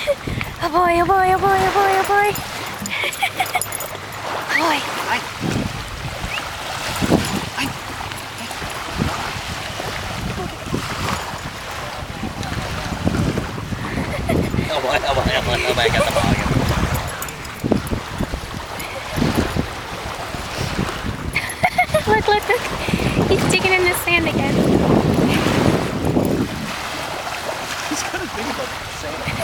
Oh boy, oh boy, oh boy, oh boy, oh boy. Boy. Ay. Ay. Oh boy, oh boy, oh boy, oh boy, I got the ball again. Look, look, look. He's digging in the sand again. He's kind of big about the sand.